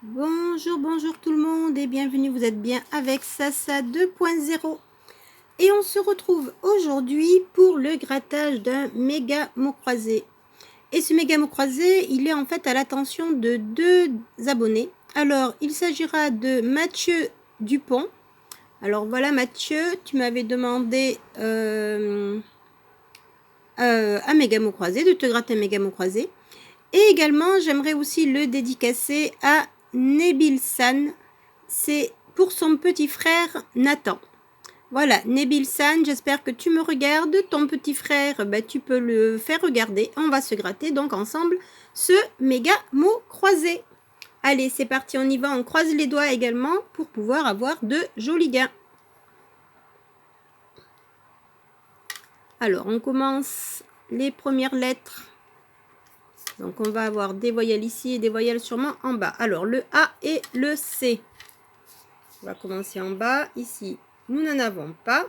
Bonjour, bonjour tout le monde et bienvenue, vous êtes bien avec Sasa 2.0 et on se retrouve aujourd'hui pour le grattage d'un méga mot croisé. Et ce méga mot croisé, il est en fait à l'attention de deux abonnés. Alors, il s'agira de Mathieu Dupont. Alors voilà Mathieu, tu m'avais demandé un méga mot croisé, de te gratter un méga mot croisé. Et également, j'aimerais aussi le dédicacer à Nebil San. C'est pour son petit frère Nathan. Voilà, Nebil San, j'espère que tu me regardes. Ton petit frère, tu peux le faire regarder. On va se gratter donc ensemble ce méga mot croisé. Allez, c'est parti, on y va. On croise les doigts également pour pouvoir avoir de jolis gains. Alors, on commence les premières lettres. Donc, on va avoir des voyelles ici et des voyelles sûrement en bas. Alors, le A et le C. On va commencer en bas. Ici, nous n'en avons pas.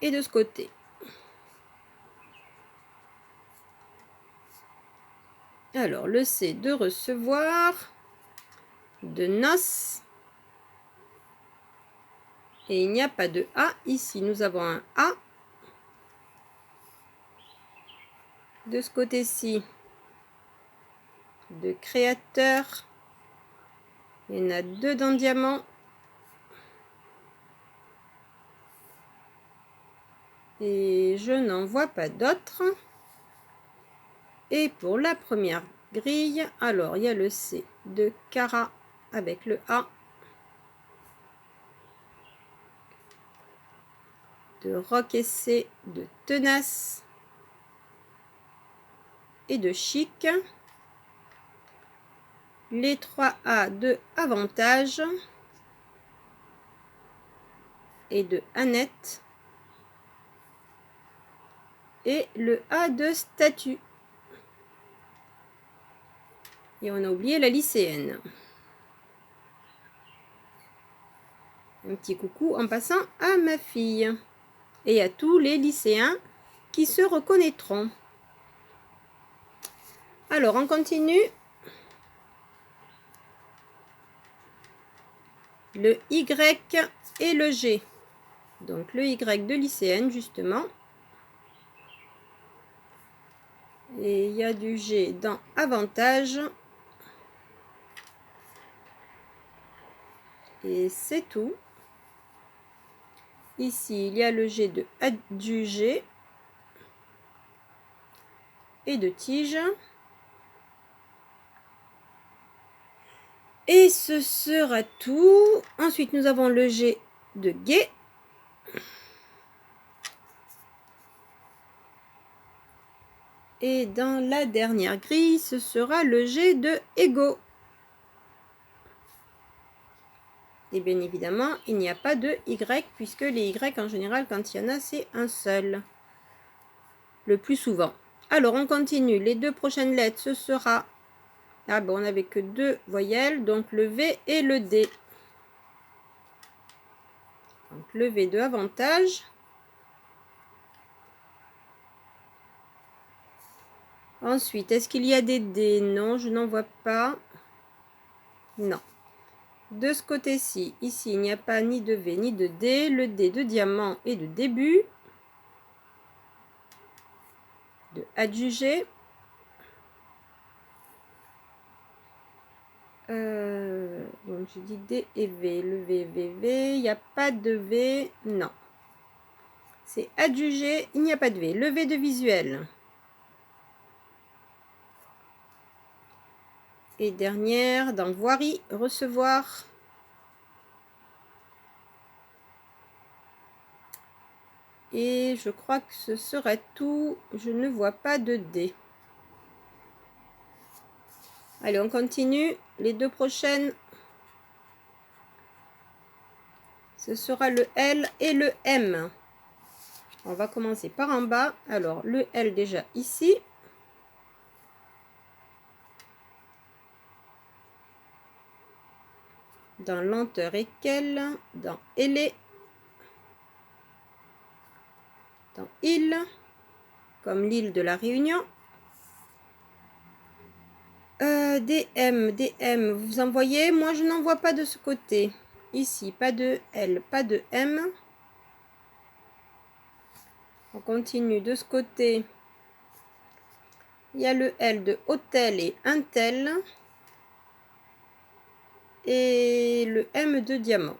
Et de ce côté. Alors, le C de recevoir. De noces. Et il n'y a pas de A. Ici, nous avons un A. De ce côté-ci, de créateur. Il y en a deux dans diamant. Et je n'en vois pas d'autres. Et pour la première grille, alors il y a le C de Cara avec le A. De roc et C, de tenace. Et de chic. Les 3 A de avantage. Et de Annette. Et le A de statue. Et on a oublié la lycéenne. Un petit coucou en passant à ma fille. Et à tous les lycéens qui se reconnaîtront. Alors, on continue. Le Y et le G. Donc, le Y de lycéenne, justement. Et il y a du G dans avantage. Et c'est tout. Ici, il y a le G de adjugé. Et de tige. Et ce sera tout. Ensuite, nous avons le G de gai. Et dans la dernière grille, ce sera le G de égo. Et bien évidemment, il n'y a pas de Y, puisque les Y, en général, quand il y en a, c'est un seul. Le plus souvent. Alors, on continue. Les deux prochaines lettres, ce sera... Ah bon, on n'avait que deux voyelles, donc le V et le D. Donc, le V de avantage. Ensuite, est-ce qu'il y a des D? Non, je n'en vois pas. Non. De ce côté-ci, ici, il n'y a pas ni de V ni de D. Le D de diamant et de début. De adjugé. Donc, j'ai dit D et V. Le V, V, V. Il n'y a pas de V. Non. C'est adjugé. Il n'y a pas de V. Le V de visuel. Et dernière, dans voirie, recevoir. Et je crois que ce serait tout. Je ne vois pas de D. Allez, on continue. Les deux prochaines. Ce sera le L et le M. On va commencer par en bas. Alors, le L déjà ici. Dans lenteur et quelle. Dans ailé. Dans île. Comme l'île de la Réunion. Des M, vous en voyez? Moi, je n'en vois pas de ce côté. Ici, pas de L, pas de M. On continue de ce côté. Il y a le L de hôtel et Intel. Et le M de diamant.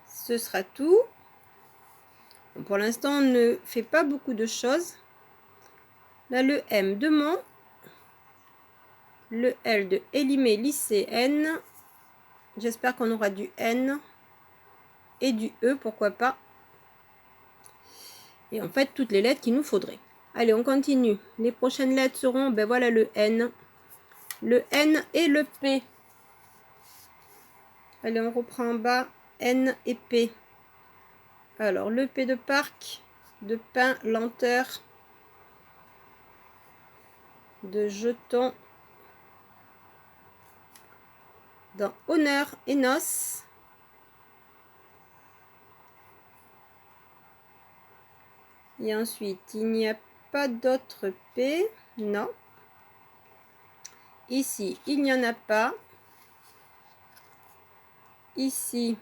Ce sera tout. Bon, pour l'instant, on ne fait pas beaucoup de choses. Là, le M de Mont. Le L de Élimé lycéenne. J'espère qu'on aura du N. Et du E, pourquoi pas. Et en fait, toutes les lettres qu'il nous faudrait. Allez, on continue. Les prochaines lettres seront, ben voilà, le N et le P. Allez, on reprend en bas, N et P. Alors, le P de parc, de pain, lenteur, de jeton, dans honneur et noces. Et ensuite, il n'y a pas d'autre P, non. Ici, il n'y en a pas. Ici,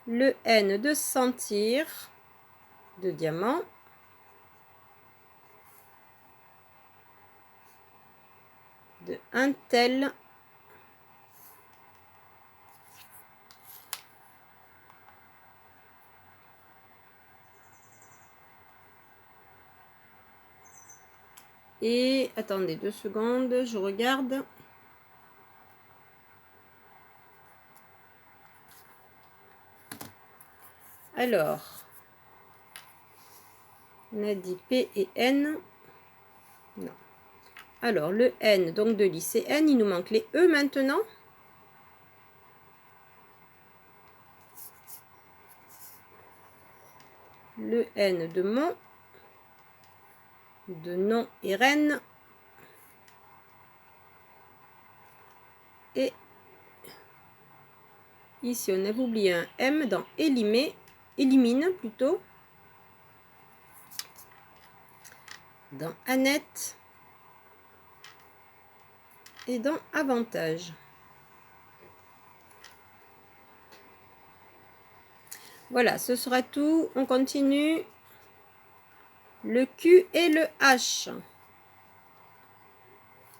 le N de sentir, de diamant. De Intel. Et attendez 2 secondes, je regarde. Alors, on a dit P et N. Non. Alors, le N, donc de lycéenne, il nous manque les E maintenant. Le N de Mont, de nom et reine. Et ici, on a oublié un M dans élimine plutôt. Dans Annette. Et dans avantage. Voilà, ce sera tout. On continue. Le Q et le H.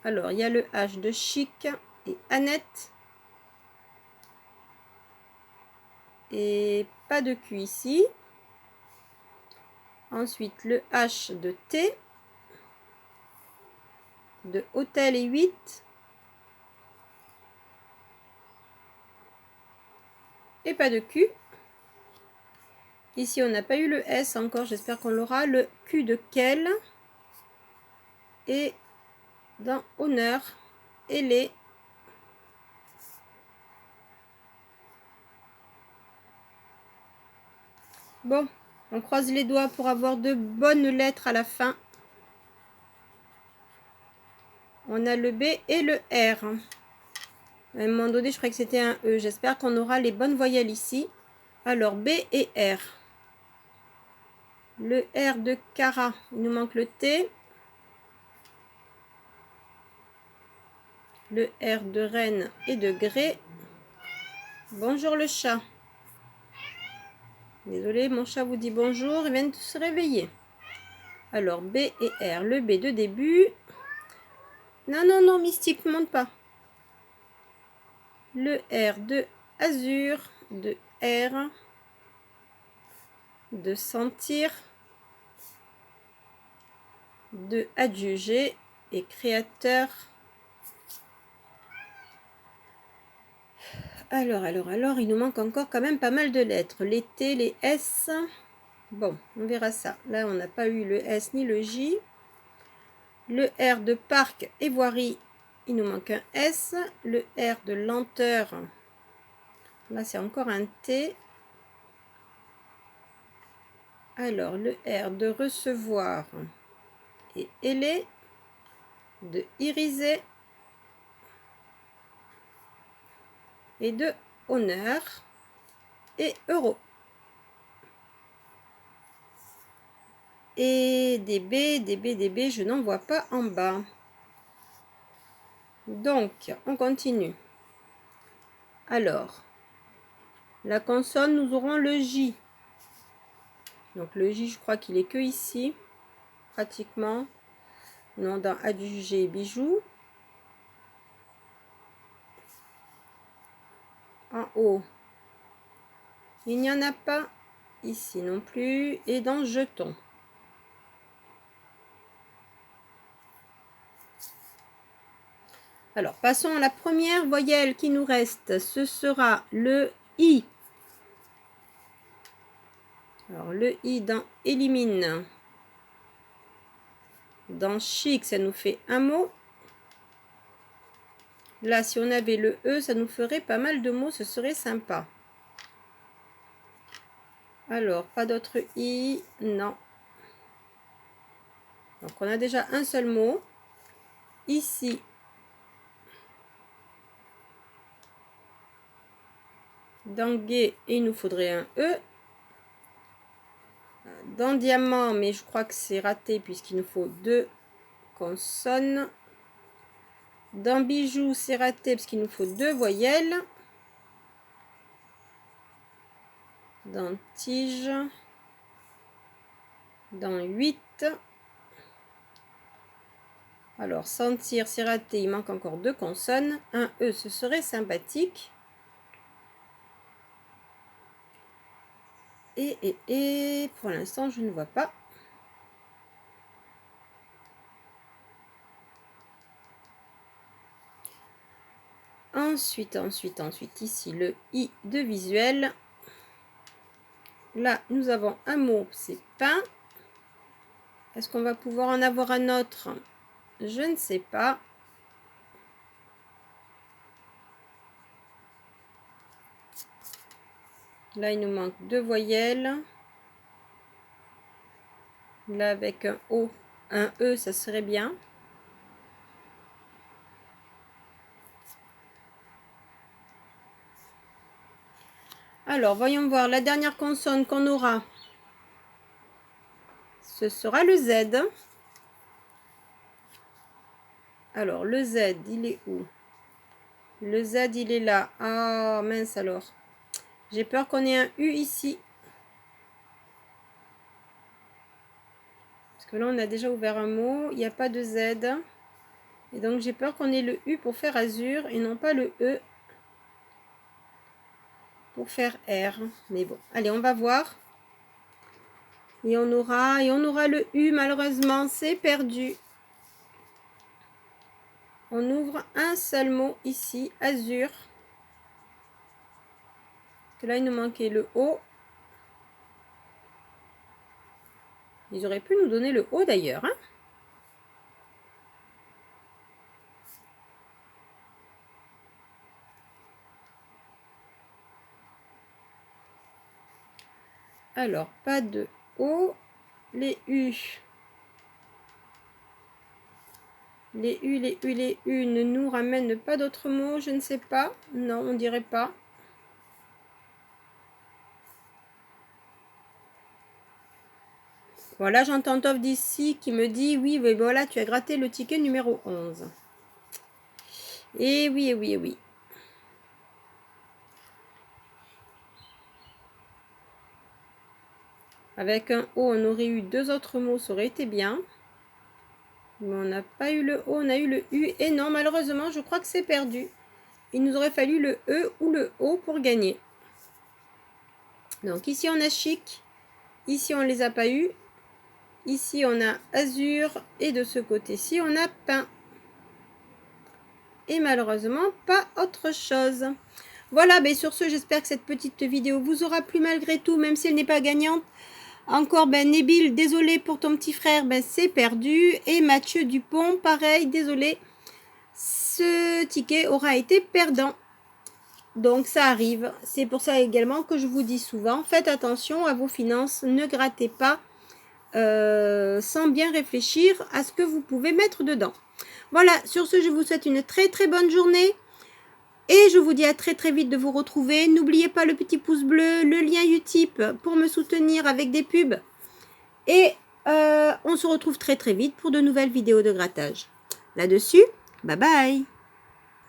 Alors, il y a le H de chic et Annette. Et pas de Q ici. Ensuite, le H de T. De hôtel et 8. Et pas de Q. Ici, on n'a pas eu le S encore, j'espère qu'on l'aura. Le Q de quel. Et dans honneur, et les. Bon, on croise les doigts pour avoir de bonnes lettres à la fin. On a le B et le R. À un moment donné, je croyais que c'était un E. J'espère qu'on aura les bonnes voyelles ici. Alors, B et R. Le R de Cara, il nous manque le T. Le R de Reine et de Gré. Bonjour le chat. Désolé, mon chat vous dit bonjour, il vient de se réveiller. Alors, B et R. Le B de début. Non, non, non, Mystique, ne monte pas. Le R de Azur, de R, de sentir, de adjuger et créateur. Alors, il nous manque encore quand même pas mal de lettres. Les T, les S. Bon, on verra ça. Là, on n'a pas eu le S ni le J. Le R de parc et voirie, il nous manque un S. Le R de lenteur, là, c'est encore un T. Alors, le R de recevoir et ailé, de iriser et de honneur et euro. Et des B, je n'en vois pas en bas. Donc, on continue. Alors, la consonne, nous aurons le J. Donc, le J, je crois qu'il est que ici, pratiquement. Non, dans adjugé, bijou. En haut, il n'y en a pas. Ici non plus. Et dans jeton. Alors, passons à la première voyelle qui nous reste. Ce sera le I. Alors, le I dans élimine. Dans chic, ça nous fait un mot. Là, si on avait le E, ça nous ferait pas mal de mots. Ce serait sympa. Alors, pas d'autre I. Non. Donc, on a déjà un seul mot. Ici. Dans gay, il nous faudrait un E. Dans diamant, mais je crois que c'est raté puisqu'il nous faut 2 consonnes. Dans bijou, c'est raté parce qu'il nous faut 2 voyelles. Dans tige. Dans 8. Alors, sentir, c'est raté. Il manque encore 2 consonnes. Un E, ce serait sympathique. Et pour l'instant, je ne vois pas. Ensuite, ici, le I de visuel. Là, nous avons un mot, c'est pain. Est-ce qu'on va pouvoir en avoir un autre? Je ne sais pas. Là, il nous manque 2 voyelles. Là, avec un O, un E, ça serait bien. Alors, voyons voir la dernière consonne qu'on aura. Ce sera le Z. Alors, le Z, il est où? Le Z, il est là. Ah, mince alors. J'ai peur qu'on ait un U ici. Parce que là, on a déjà ouvert un mot. Il n'y a pas de Z. Et donc, j'ai peur qu'on ait le U pour faire azur et non pas le E pour faire R. Mais bon, allez, on va voir. Et on aura le U, malheureusement, c'est perdu. On ouvre un seul mot ici, azur. Parce que là, il nous manquait le O. Ils auraient pu nous donner le O d'ailleurs. Hein? Alors, pas de O. Les U. Les U ne nous ramènent pas d'autres mots, je ne sais pas. Non, on dirait pas. Voilà, j'entends Tov d'ici qui me dit, oui, mais voilà, tu as gratté le ticket numéro 11. Et oui, et oui, et oui. Avec un O, on aurait eu 2 autres mots, ça aurait été bien. Mais on n'a pas eu le O, on a eu le U. Et non, malheureusement, je crois que c'est perdu. Il nous aurait fallu le E ou le O pour gagner. Donc ici, on a chic. Ici, on ne les a pas eu. Ici, on a azur. Et de ce côté-ci, on a pain. Et malheureusement, pas autre chose. Voilà, ben sur ce, j'espère que cette petite vidéo vous aura plu malgré tout, même si elle n'est pas gagnante. Encore, ben Nabil, désolé pour ton petit frère, ben c'est perdu. Et Mathieu Dupont, pareil, désolé. Ce ticket aura été perdant. Donc ça arrive. C'est pour ça également que je vous dis souvent, faites attention à vos finances. Ne grattez pas sans bien réfléchir à ce que vous pouvez mettre dedans. Voilà, sur ce, je vous souhaite une très très bonne journée. Et je vous dis à très très vite de vous retrouver. N'oubliez pas le petit pouce bleu, le lien Utip pour me soutenir avec des pubs. Et On se retrouve très très vite pour de nouvelles vidéos de grattage. Là-dessus, bye bye!